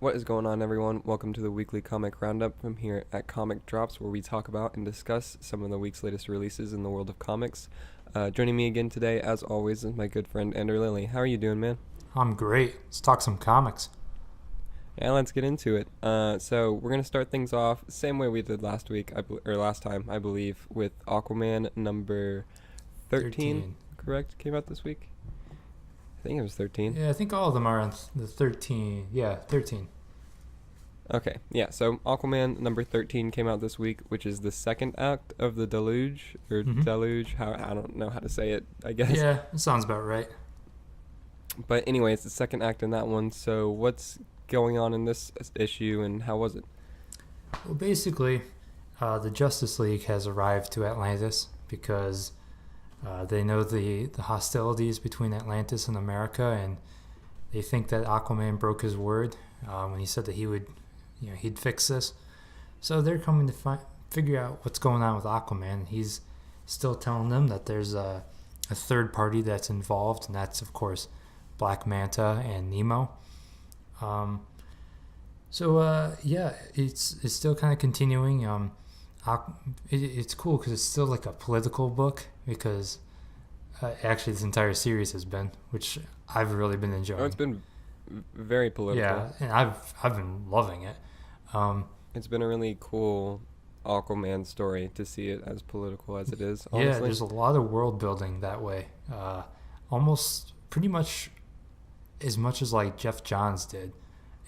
What is going on, everyone? Welcome to the weekly comic roundup from here at Comic Drops, where we talk about and discuss some of the week's latest releases in the world of comics. Joining me again today, as always, is my good friend Andrew Lilly. How are you doing, man? I'm great. Let's talk some comics. Yeah, let's get into it. So we're gonna start things off same way we did last week, or last time, I believe, with Aquaman number 13. 13. Correct? Came out this week. I think it was 13. Yeah, I think all of them are on the 13. Yeah, 13. Okay, yeah, so Aquaman number 13 came out this week, which is the second act of the Deluge, or Mm-hmm. Deluge, how I don't know how to say it, I guess. Yeah, it sounds about right. But anyway, it's the second act in that one, so what's going on in this issue, and how was it? Well, basically, the Justice League has arrived to Atlantis because they know the hostilities between Atlantis and America, and they think that Aquaman broke his word when he said that he would, he'd fix this. So they're coming to figure out what's going on with Aquaman. He's still telling them that there's a third party that's involved, and that's of course Black Manta and Nemo. Yeah, it's still kind of continuing. It's cool because it's still like a political book because actually this entire series has been, which I've really been enjoying. Oh, it's been very political. Yeah, and I've been loving it. It's been a really cool Aquaman story to see it as political as it is, Yeah, honestly. there's a lot of world building that way. Almost pretty much as much as like Jeff Johns did,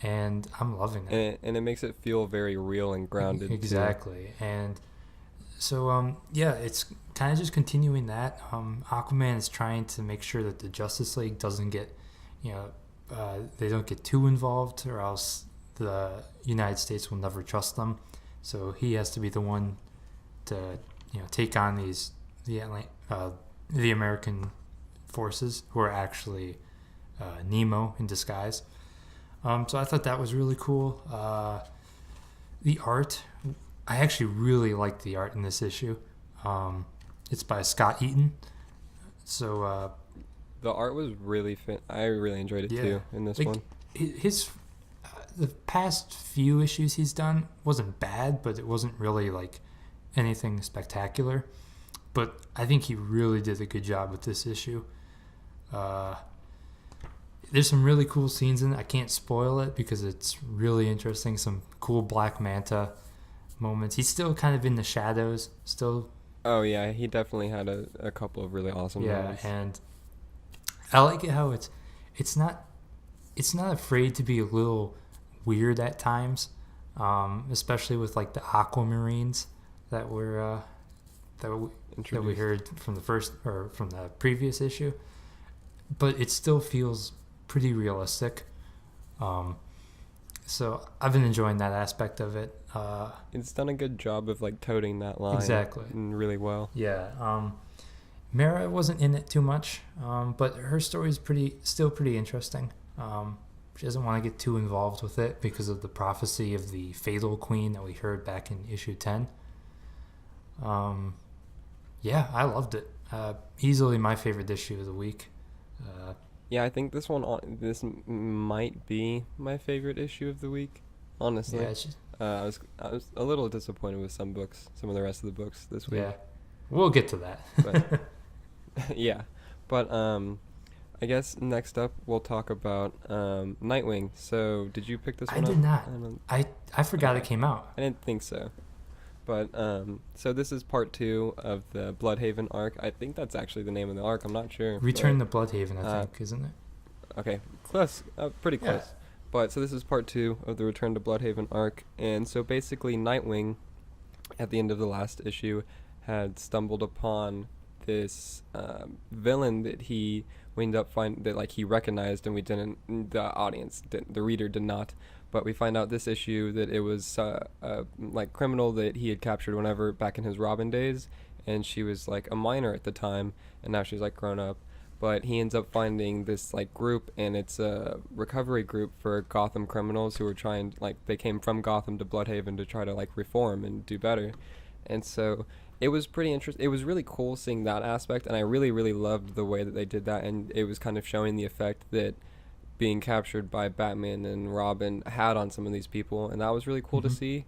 and I'm loving it. And it makes it feel very real and grounded, too. Exactly. And so yeah, it's kind of just continuing that. Aquaman is trying to make sure that the Justice League doesn't get, they don't get too involved, or else the United States will never trust them. So he has to be the one to take on the American forces who are actually Nemo in disguise. So I thought that was really cool. The art, I actually really liked the art in this issue. It's by Scott Eaton. So The art was really I really enjoyed it, too, in this one. His the past few issues he's done wasn't bad, but it wasn't really like anything spectacular. But I think he really did a good job with this issue. There's some really cool scenes in it. I can't spoil it because it's really interesting. Some cool Black Manta moments. He's still kind of in the shadows. Still. Oh, yeah, he definitely had a couple of really awesome moments. Yeah, and I like it how it's not afraid to be a little weird at times, especially with like the Aquamarines that we heard from the first or from the previous issue, but it still feels pretty realistic. So I've been enjoying that aspect of it. It's done a good job of like toting that line Exactly. really well. Yeah. Mara wasn't in it too much, but her story is still pretty interesting. She doesn't want to get too involved with it because of the prophecy of the Fatal Queen that we heard back in issue 10. Yeah, I loved it. Easily my favorite issue of the week. Yeah, I think this might be my favorite issue of the week, honestly. Yeah, it's just, I was a little disappointed with some of the rest of the books this week. yeah, we'll get to that. But, yeah, but I guess next up we'll talk about Nightwing. So did you pick this one I up? did not. I forgot it came out. I didn't think so. But so this is part 2 of the Bloodhaven arc. I think that's actually the name of the arc. I'm not sure. Return to Bloodhaven, I think, isn't it? Okay, close. Pretty close. Yeah. But so this is part 2 of the Return to Bloodhaven arc. And so basically Nightwing, at the end of the last issue, had stumbled upon this villain that we ended up finding that like he recognized, and we didn't. The audience, the reader did not. But we find out this issue that it was a like criminal that he had captured whenever back in his Robin days, and she was like a minor at the time, and now she's like grown up. But he ends up finding this like group, and it's a recovery group for Gotham criminals who were trying, like, they came from Gotham to Bloodhaven to try to like reform and do better. And so it was pretty interesting. It was really cool seeing that aspect, and I really, really loved the way that they did that, and it was kind of showing the effect that being captured by Batman and Robin had on some of these people, and that was really cool to Mhm. see.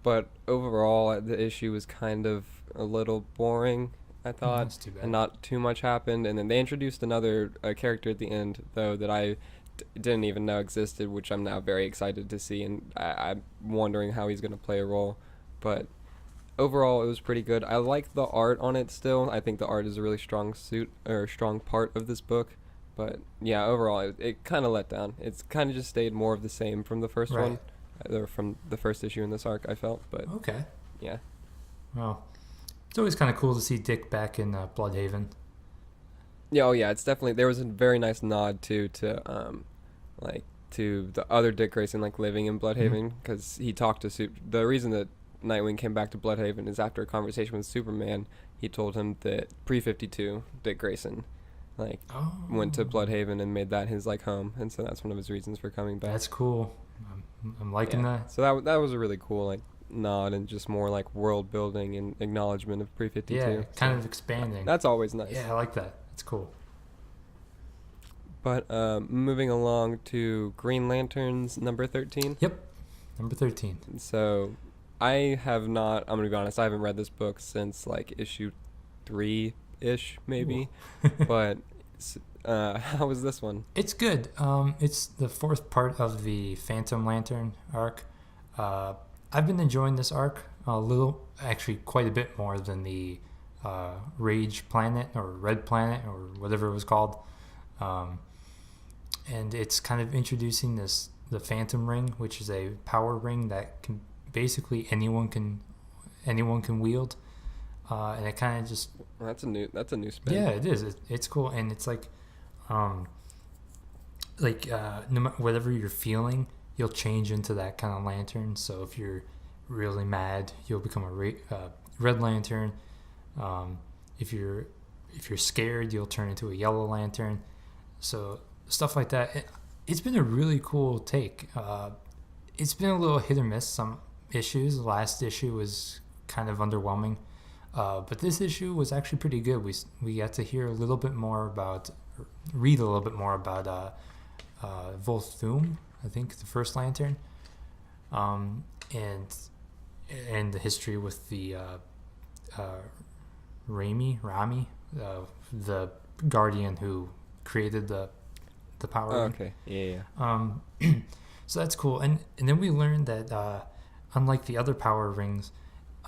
But overall, the issue was kind of a little boring, I thought, That's too and bad. not too much happened. And then they introduced another character at the end, though, that I didn't even know existed, which I'm now very excited to see, and I'm wondering how he's going to play a role. But overall, it was pretty good. I like the art on it still. I think the art is a really strong part of this book. But yeah, overall, it kind of let down. It's kind of just stayed more of the same from the first Right. one, or from the first issue in this arc, I felt. But Okay. yeah. Well, it's always kind of cool to see Dick back in Bloodhaven. Yeah, oh yeah, it's definitely, there was a very nice nod too to like to the other Dick Grayson like living in Mhm. Bloodhaven, because he talked to the reason that Nightwing came back to Bloodhaven is after a conversation with Superman. He told him that pre-52 Dick Grayson like Oh, went to Bloodhaven and made that his like home, and so that's one of his reasons for coming back. that's cool. I'm liking Yeah, that. so that was a really cool like nod and just more like world building and acknowledgement of pre-52. Yeah, kind So of expanding. that's always nice. Yeah, I like that. It's cool. But moving along to Green Lanterns number 13. Yep. Number 13. So I have not, I'm going to be honest, I haven't read this book since like issue 3-ish maybe. But how was this one? It's good. It's the fourth part of the Phantom Lantern arc. I've been enjoying this arc a little, actually quite a bit more than the Rage Planet or Red Planet or whatever it was called. And it's kind of introducing the Phantom Ring, which is a power ring that can basically anyone can wield. And it kind of just Well, that's a new spin. yeah, it is. It's cool, and it's like, no whatever you're feeling, you'll change into that kind of lantern. So if you're really mad, you'll become a red lantern. If you're scared, you'll turn into a yellow lantern. So stuff like that. It's been a really cool take. It's been a little hit or miss. Some issues. The last issue was kind of underwhelming. But this issue was actually pretty good. We got to hear a little bit more read a little bit more about Volthoom, I think the first lantern, and the history with the Rami, the guardian who created the power. Oh, okay. Yeah. So that's cool. And then we learned that unlike the other power rings,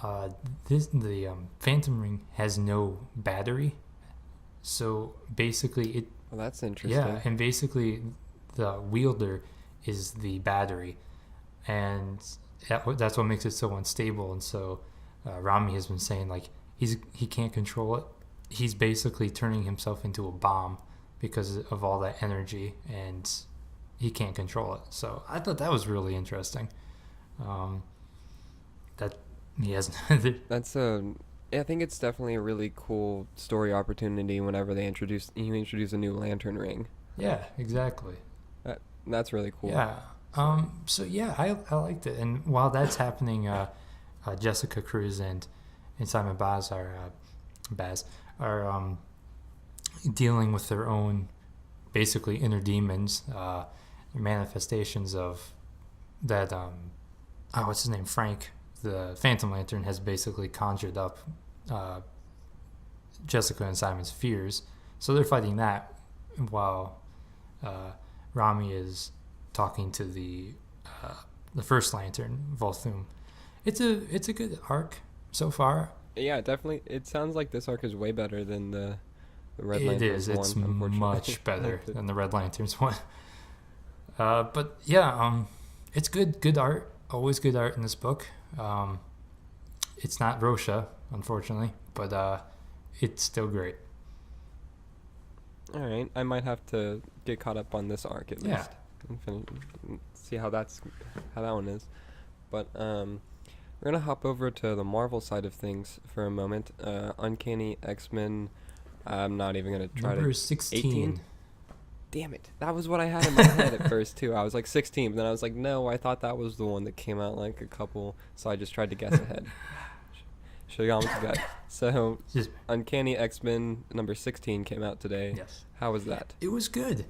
the Phantom Ring has no battery. So basically Well, that's interesting. yeah, and basically the wielder is the battery, and that's what makes it so unstable. And so Rami has been saying like he can't control it. He's basically turning himself into a bomb because of all that energy, and he can't control it. So I thought that was really interesting. That he has. That's I think it's definitely a really cool story opportunity whenever you introduce a new lantern ring. Yeah, exactly. That's really cool. Yeah. So yeah, I liked it. And while that's happening, Jessica Cruz and Simon Baz are dealing with their own basically inner demons, manifestations of that. What's his name? Frank, the Phantom Lantern, has basically conjured up Jessica and Simon's fears. So they're fighting that while Rami is talking to the first lantern, Volthoom. It's a good arc so far. Yeah, definitely. It sounds like this arc is way better than the Red It Lanterns is. It's one, unfortunately. much better than the Red Lanterns one. But yeah, it's good. Good art. Always good art in this book. It's not Rosha, unfortunately, but it's still great. All right, I might have to get caught up on this arc at Yeah. least and see how that one is. But we're gonna hop over to the Marvel side of things for a moment. Uncanny X-Men. I'm not even gonna try Number to. 16. 18? Damn it! That was what I had in my head at first too. I was like 16, but then I was like, no, I thought that was the one that came out like a couple. So I just tried to guess ahead. Should have gone with the gut. So Just- Uncanny X-Men number 16 came out today. Yes. How was that? It was good.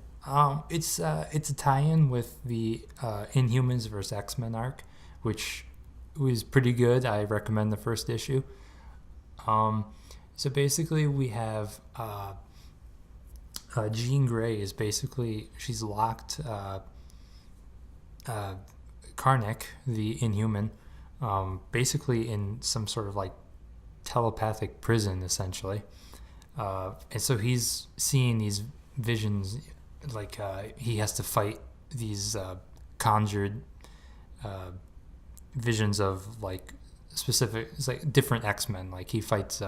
It's a tie-in with the Inhumans versus X-Men arc, which was pretty good. I recommend the first issue. Um, so basically, we have Jean Grey is basically she's locked Karnak, the Inhuman, basically in some sort of like telepathic prison, essentially. And so he's seeing these visions, like he has to fight these conjured visions of like specific, it's like different X-Men. Like he fights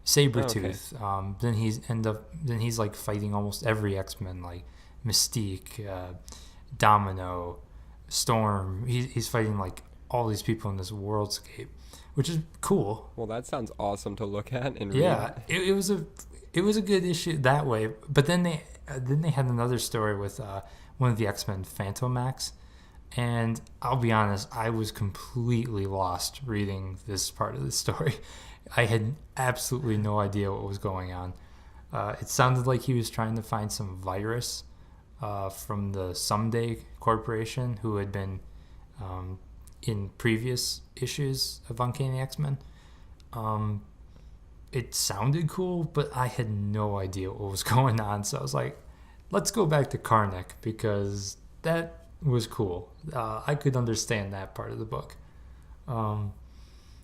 Sabretooth. Then he's like fighting almost every X-Men, like Mystique, Domino, Storm. He's fighting like all these people in this worldscape, which is cool. Well, that sounds awesome to look at and Yeah, read. it was a good issue that way. But then they had another story with one of the X-Men, Phantomax, and I'll be honest, I was completely lost reading this part of the story. I had absolutely no idea what was going on. It sounded like he was trying to find some virus from the Someday Corporation, who had been in previous issues of Uncanny X-Men. It sounded cool, but I had no idea what was going on. So I was like, let's go back to Karnak because that was cool. I could understand that part of the book.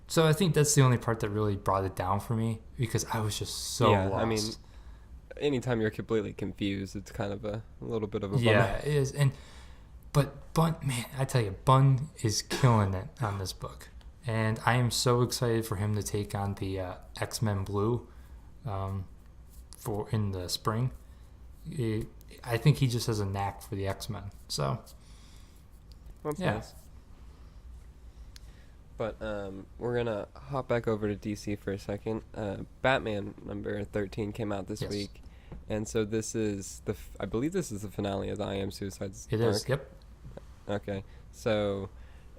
So I think that's the only part that really brought it down for me because I was just so Yeah, lost. I mean, anytime you're completely confused, it's kind of a little bit of a bummer. Yeah, it is. But Bun, man, I tell you, Bun is killing it on this book. And I am so excited for him to take on the X-Men Blue for in the spring. I think he just has a knack for the X-Men. So, That's yeah. nice. But we're gonna hop back over to DC for a second. Batman number 13 came out this Yes. week, and so this is I believe this is the finale of the I Am Suicide's It arc. is. Yep. Okay, so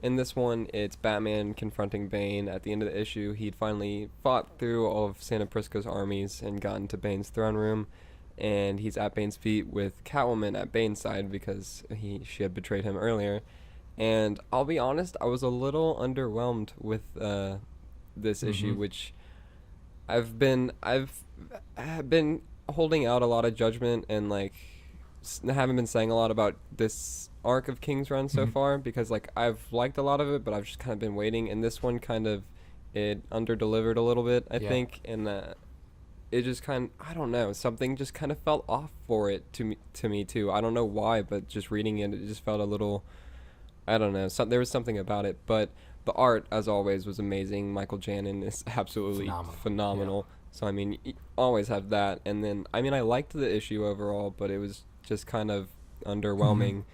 in this one, it's Batman confronting Bane. At the end of the issue, he'd finally fought through all of Santa Prisco's armies and gotten to Bane's throne room, and he's at Bane's feet with Catwoman at Bane's side because she had betrayed him earlier. And I'll be honest, I was a little underwhelmed with this issue, which I've been holding out a lot of judgment and like haven't been saying a lot about this arc of King's Run so far because like I've liked a lot of it, but I've just kind of been waiting. And this one kind of it under-delivered a little bit, I think, and it just I don't know, something just kind of felt off for it to me too. I don't know why, but just reading it just felt a little. I don't know. There was something about it, but the art, as always, was amazing. Michael Janin is absolutely phenomenal. Yeah. So, I mean, you always have that. And then, I mean, I liked the issue overall, but it was just kind of underwhelming.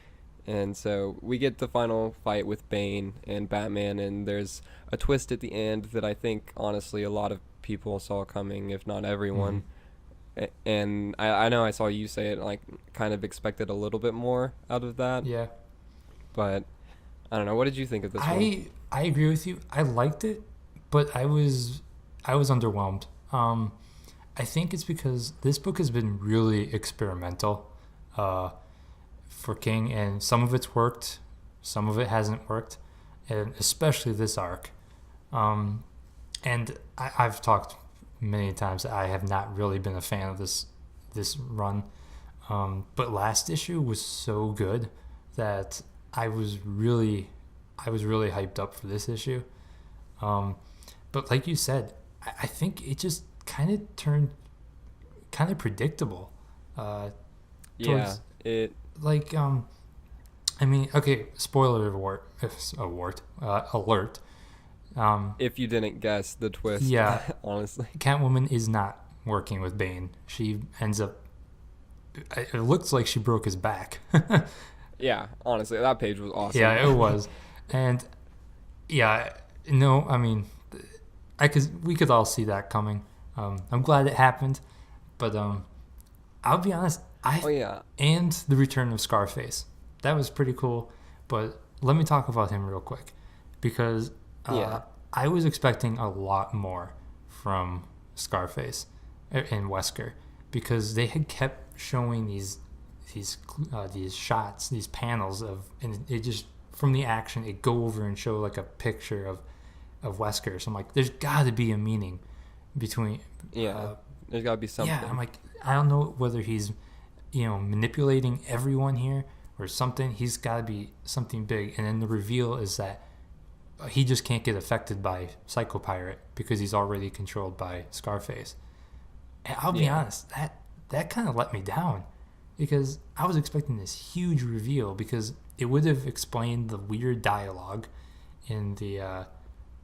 And so we get the final fight with Bane and Batman, and there's a twist at the end that I think, honestly, a lot of people saw coming, if not everyone. And I know I saw you say it, like, kind of expected a little bit more out of that. Yeah. But I don't know. What did you think of this one? I agree with you. I liked it, but I was underwhelmed. I think it's because this book has been really experimental for King, and some of it's worked, some of it hasn't worked, and especially this arc. And I've talked many times that I have not really been a fan of this run, but last issue was so good that I was really hyped up for this issue. But like you said, I think it just kind of turned kind of predictable. Like, I mean, okay, spoiler alert. If you didn't guess the twist, Yeah. honestly. Catwoman is not working with Bane. She ends up, it looks like she broke his back. Yeah, honestly, that page was awesome. Yeah, it was. And yeah, no, I mean, we could all see that coming. I'm glad it happened, but I'll be honest, and the return of Scarface. That was pretty cool, but let me talk about him real quick because I was expecting a lot more from Scarface and Wesker because they had kept showing these these shots, these panels of, and it just from the action, it go over and show like a picture of Wesker. So I'm like, there's got to be a meaning between. There's got to be something. Yeah, I'm like, I don't know whether he's, manipulating everyone here or something. He's got to be something big. And then the reveal is that he just can't get affected by Psycho Pirate because he's already controlled by Scarface. And I'll be honest, that kind of let me down because I was expecting this huge reveal because it would have explained the weird dialogue in the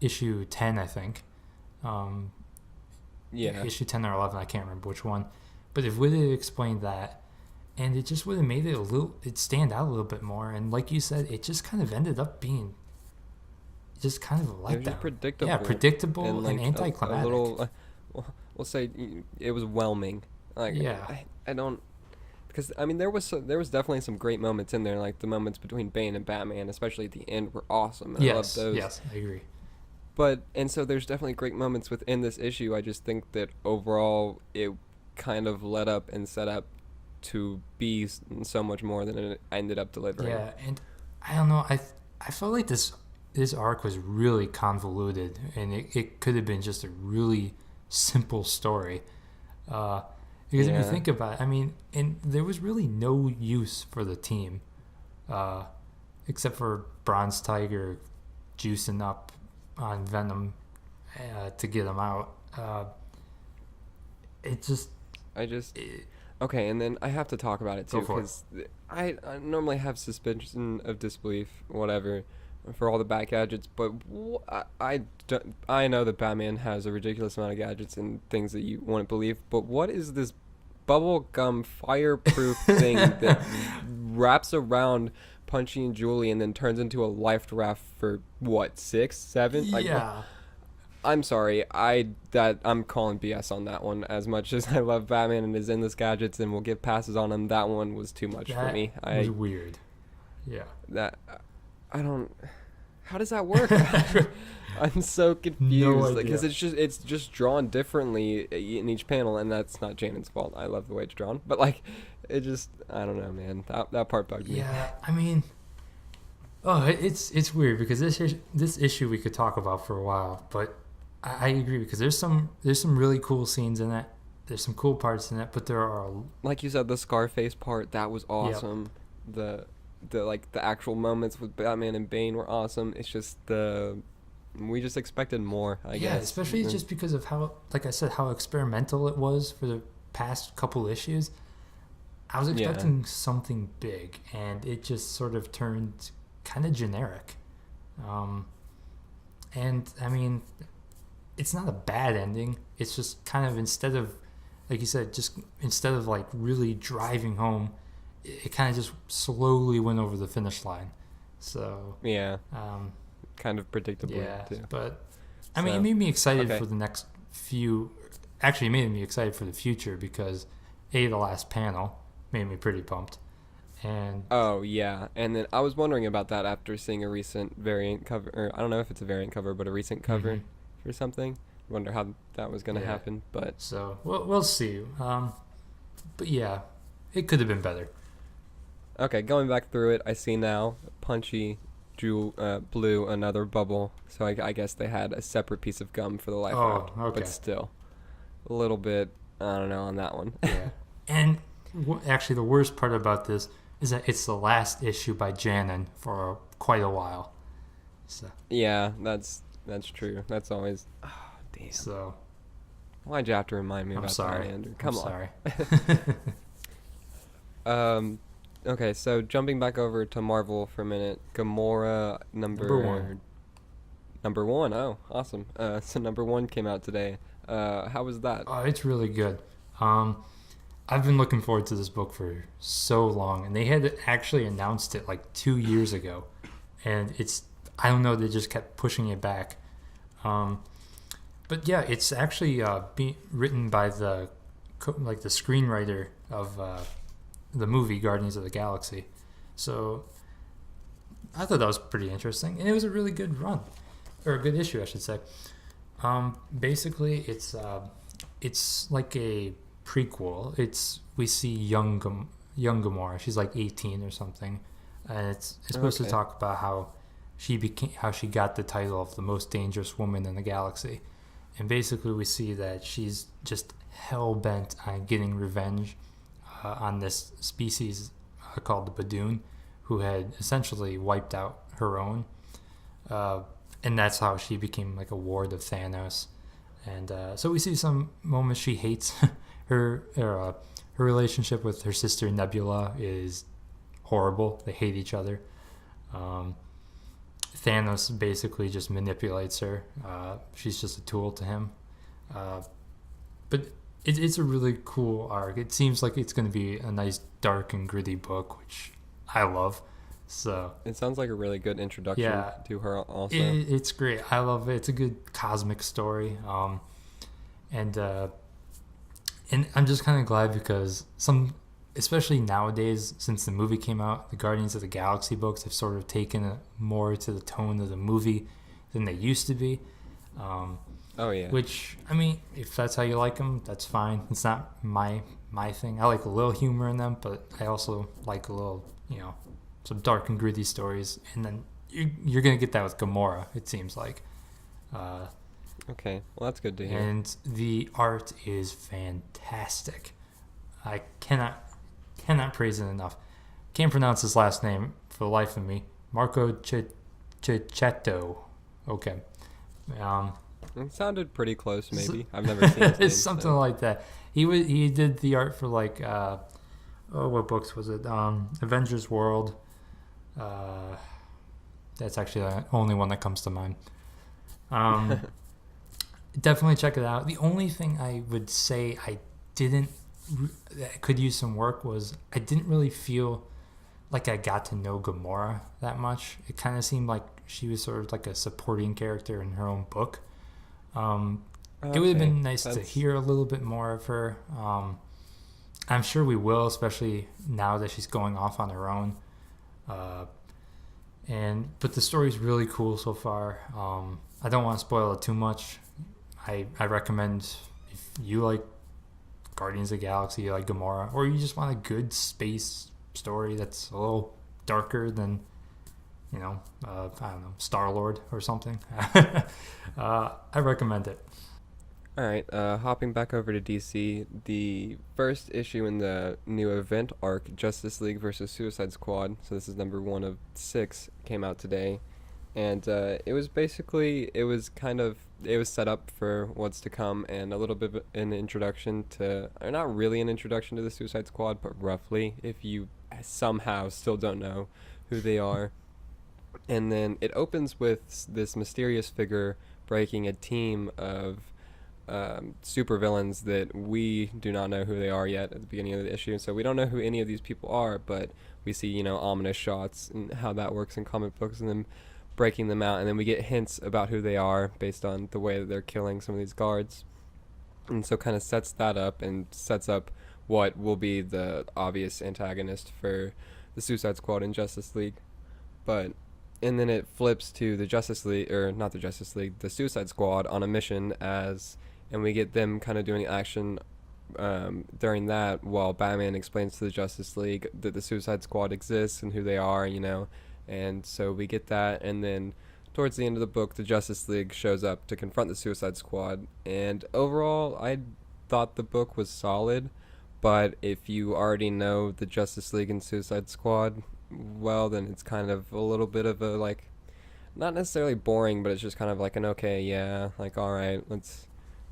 issue 10, I think. Issue 10 or 11, I can't remember which one. But it would have explained that, and it just would have made it stand out a little bit more. And like you said, it just kind of ended up being just kind of a letdown. It was just predictable. Yeah, predictable and like anticlimactic. A little, we'll say it was whelming. Like, I don't, because I mean there was definitely some great moments in there, like the moments between Bane and Batman, especially at the end, were awesome. And I love those. Yes, I agree. But and so there's definitely great moments within this issue. I just think that overall it kind of led up and set up to be so much more than it ended up delivering. Yeah, and I don't know. I felt like this arc was really convoluted, and it could have been just a really simple story. Because if you think about it, I mean, and there was really no use for the team, except for Bronze Tiger juicing up on Venom to get him out. Okay, and then I have to talk about it too because I normally have suspension of disbelief, whatever, for all the bat gadgets, but I know that Batman has a ridiculous amount of gadgets and things that you wouldn't believe, but what is this bubblegum fireproof thing that wraps around Punchy and Julie and then turns into a life raft for what, 6, 7? Like, I'm sorry, I'm calling BS on that one. As much as I love Batman and his endless gadgets and will give passes on him, that one was too much for me. That was weird. Yeah. How does that work? I'm so confused because it's just drawn differently in each panel, and that's not Janen's fault. I love the way it's drawn, but like it just, I don't know, man. That part bugged me. Yeah, I mean, it's weird because this issue we could talk about for a while, but I agree because there's some really cool scenes in it. There's some cool parts in it, but there are, like you said, the Scarface part that was awesome. Yep. The actual moments with Batman and Bane were awesome. It's just we just expected more, I guess. Yeah, especially just because of how, like I said, how experimental it was for the past couple issues. I was expecting something big, and it just sort of turned kind of generic. And I mean, it's not a bad ending. It's just kind of, instead of, like you said, instead of like really driving home, it kind of just slowly went over the finish line. So kind of predictably. Yeah, too. But I mean, it made me excited for the next few. Actually, it made me excited for the future because the last panel made me pretty pumped. And and then I was wondering about that after seeing a recent variant cover, or I don't know if it's a variant cover, but a recent cover for something. Wonder how that was going to happen, but so we'll see. But yeah, it could have been better. Okay, going back through it, I see now Punchy blew another bubble, so I guess they had a separate piece of gum for the life raft, but still a little bit, I don't know on that one. Yeah, and actually the worst part about this is that it's the last issue by Janin for quite a while. So yeah, that's true. That's always damn. So why'd you have to remind me about that, Andrew? Come on. Sorry. Okay, so jumping back over to Marvel for a minute, Gamora number one. Oh, awesome. So number 1 came out today. How was that? Oh, it's really good. I've been looking forward to this book for so long, and they had actually announced it like 2 years ago, and I don't know, they just kept pushing it back. But yeah, it's actually being written by the screenwriter of the movie Guardians of the Galaxy. So I thought that was pretty interesting, and it was a really good run, or a good issue, I should say. Basically, it's like a prequel. We see young young Gamora. She's like 18 or something, and it's supposed to Okay. talk about how she got the title of the most dangerous woman in the galaxy, and basically we see that she's just hell bent on getting revenge on this species called the Badoon, who had essentially wiped out her own, uh, and that's how she became like a ward of Thanos. And so we see some moments she hates her relationship with her sister Nebula is horrible. They hate each other. Um, Thanos basically just manipulates her. She's just a tool to him. Uh, but it's a really cool arc. It seems like it's going to be a nice, dark and gritty book, which I love. So It sounds like a really good introduction yeah, to her also. it's great. I love it. It's a good cosmic story. And I'm just kind of glad because especially nowadays, since the movie came out, the Guardians of the Galaxy books have sort of taken it more to the tone of the movie than they used to be. Oh yeah. Which, I mean, if that's how you like them, that's fine. It's not my thing. I like a little humor in them, but I also like a little, some dark and gritty stories. And then you're gonna get that with Gamora. It seems like. Okay. Well, that's good to hear. And the art is fantastic. I cannot praise it enough. Can't pronounce his last name for the life of me. Marco Cicchetto. Okay. It sounded pretty close, maybe. I've never seen his name. It's something like that. He did the art for like what books was it? Avengers World. That's actually the only one that comes to mind. Definitely check it out. The only thing I would say that could use some work was I didn't really feel like I got to know Gamora that much. It kind of seemed like she was sort of like a supporting character in her own book. It would have been nice to hear a little bit more of her. I'm sure we will, especially now that she's going off on her own. But the story's really cool so far. I don't want to spoil it too much. I recommend if you like Guardians of the Galaxy, you like Gamora, or you just want a good space story that's a little darker than, I don't know, Star-Lord or something. I recommend it. All right, hopping back over to DC, the first issue in the new event arc, Justice League versus Suicide Squad, so this is number 1 of 6, came out today. And it was set up for what's to come, and a little bit of an introduction to, or not really an introduction to the Suicide Squad, but roughly, if you somehow still don't know who they are. And then it opens with this mysterious figure breaking a team of supervillains that we do not know who they are yet at the beginning of the issue. So we don't know who any of these people are, but we see, ominous shots and how that works in comic books, and then breaking them out, and then we get hints about who they are based on the way that they're killing some of these guards. And so kind of sets that up and sets up what will be the obvious antagonist for the Suicide Squad in Justice League. And then it flips to the Justice League, or not the Justice League, the Suicide Squad on a mission and we get them kind of doing action during that while Batman explains to the Justice League that the Suicide Squad exists and who they are, and so we get that, and then towards the end of the book, the Justice League shows up to confront the Suicide Squad, and overall, I thought the book was solid, but if you already know the Justice League and Suicide Squad, well, then it's kind of a little bit of a, like, not necessarily boring, but it's just kind of like an okay, yeah, like, alright, let's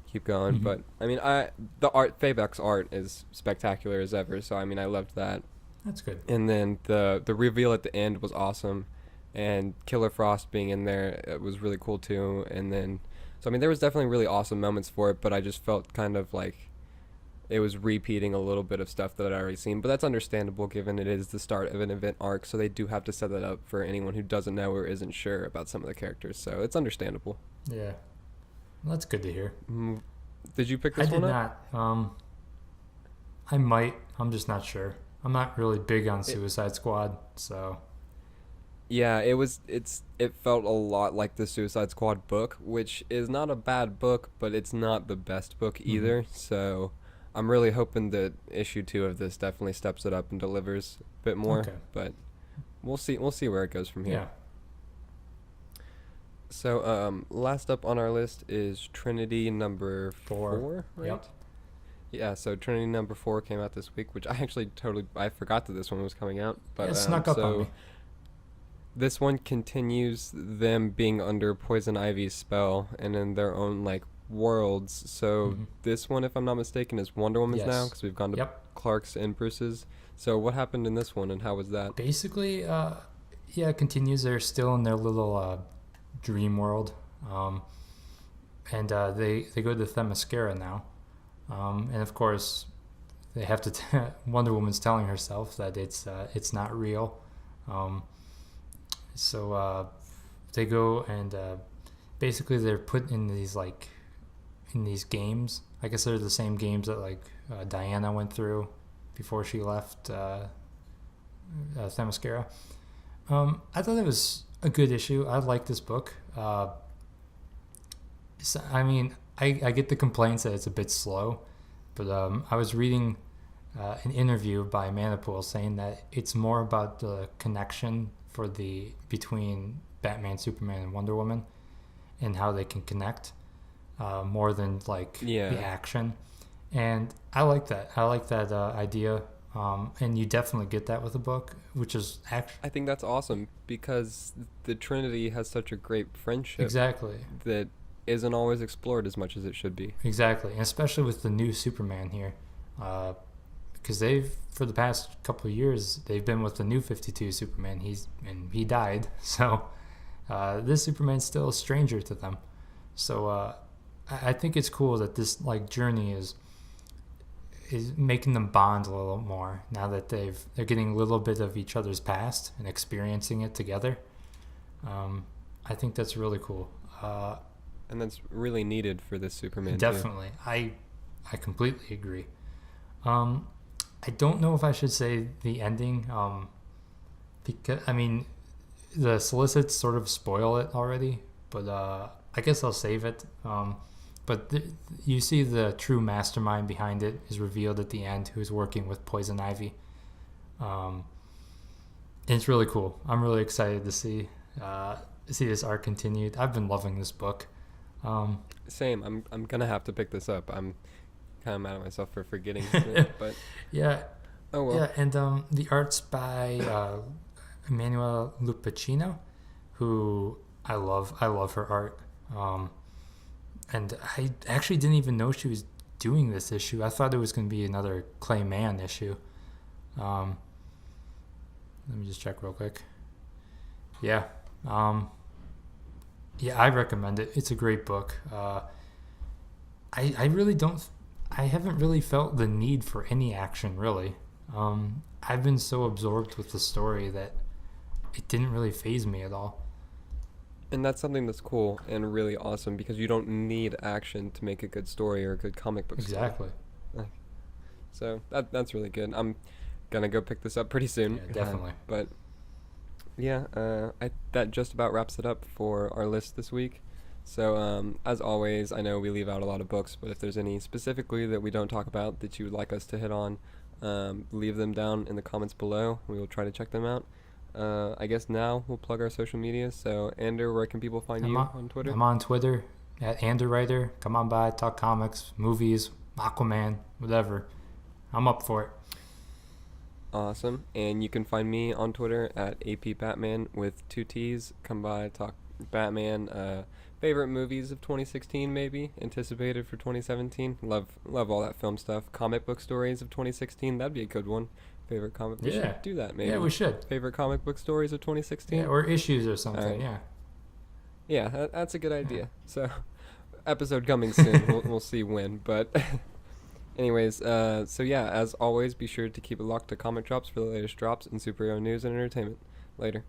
keep going. Mm-hmm. But, I mean, Fabek's art is spectacular as ever, so, I mean, I loved that. That's good. And then the reveal at the end was awesome, and Killer Frost being in there, it was really cool too. And then, so I mean, there was definitely really awesome moments for it, but I just felt kind of like it was repeating a little bit of stuff that I'd already seen. But that's understandable given it is the start of an event arc, so they do have to set that up for anyone who doesn't know or isn't sure about some of the characters. So it's understandable. Yeah, well, that's good to hear. Did you pick this one up? I did not. I might. I'm just not sure. I'm not really big on Suicide Squad, so. Yeah, it felt a lot like the Suicide Squad book, which is not a bad book, but it's not the best book either. Mm-hmm. So I'm really hoping that issue 2 of this definitely steps it up and delivers a bit more. Okay. But we'll see. We'll see where it goes from here. Yeah. So last up on our list is Trinity number 4. 4, right? Yep. Yeah, so Trinity number 4 came out this week, which I actually I forgot that this one was coming out. But It snuck up on me. This one continues them being under Poison Ivy's spell and in their own like worlds. So this one, if I'm not mistaken, is Wonder Woman's now, because we've gone to Clark's and Bruce's. So what happened in this one, and how was that? Basically, it continues. They're still in their little dream world, and they go to Themyscira now, and of course, they have to. Wonder Woman's telling herself that it's not real, so they go and basically they're put in these games. I guess they're the same games that Diana went through before she left Themyscira. I thought it was a good issue. I like this book. I get the complaints that it's a bit slow, but I was reading an interview by Manapool saying that it's more about the connection between Batman, Superman, and Wonder Woman, and how they can connect more than the action. And I like that. I like that idea. And you definitely get that with the book, which is actually... I think that's awesome, because the Trinity has such a great friendship. Exactly. That isn't always explored as much as it should be. Exactly. And especially with the new Superman here. Because for the past couple of years, they've been with the new 52 Superman. He died. So this Superman's still a stranger to them. So I think it's cool that this journey is making them bond a little more now that they're getting a little bit of each other's past and experiencing it together. I think that's really cool. And that's really needed for this Superman. Definitely. Too. I completely agree. I don't know if I should say the ending, because the solicits sort of spoil it already, but I guess I'll save it. But you see the true mastermind behind it is revealed at the end, who's working with Poison Ivy. And it's really cool. I'm really excited to see this arc continued. I've been loving this book. Same. I'm gonna have to pick this up. I'm kind of mad at myself for forgetting it, but yeah. Oh well. Yeah, and the art's by Emmanuel Lupacchino, who I love. I love her art. And I actually didn't even know she was doing this issue. I thought it was going to be another Clay Mann issue. Let me just check real quick. Yeah. I recommend it. It's a great book. I haven't really felt the need for any action, really. I've been so absorbed with the story that it didn't really faze me at all. And that's something that's cool and really awesome, because you don't need action to make a good story or a good comic book story. Exactly. So that's really good. I'm gonna go pick this up pretty soon. Yeah, definitely. But yeah, that just about wraps it up for our list this week. So as always, I know we leave out a lot of books, but if there's any specifically that we don't talk about that you would like us to hit on, leave them down in the comments below. We will try to check them out. I guess now we'll plug our social media. So, Ander, where can people find you on Twitter? I'm on Twitter at AnderWriter. Come on by, talk comics, movies, Aquaman, whatever. I'm up for it. Awesome. And you can find me on Twitter at APBatman with 2 T's. Come by, talk Batman. Favorite movies of 2016, maybe anticipated for 2017. Love all that film stuff. Comic book stories of 2016. That'd be a good one. Favorite comic. We should do that, maybe. Yeah, we should. Favorite comic book stories of 2016. Yeah, or issues or something. Right. Yeah, that's a good idea. So, episode coming soon. we'll see when. But, anyways, so yeah, as always, be sure to keep it locked to Comic Drops for the latest drops in superhero news and entertainment. Later.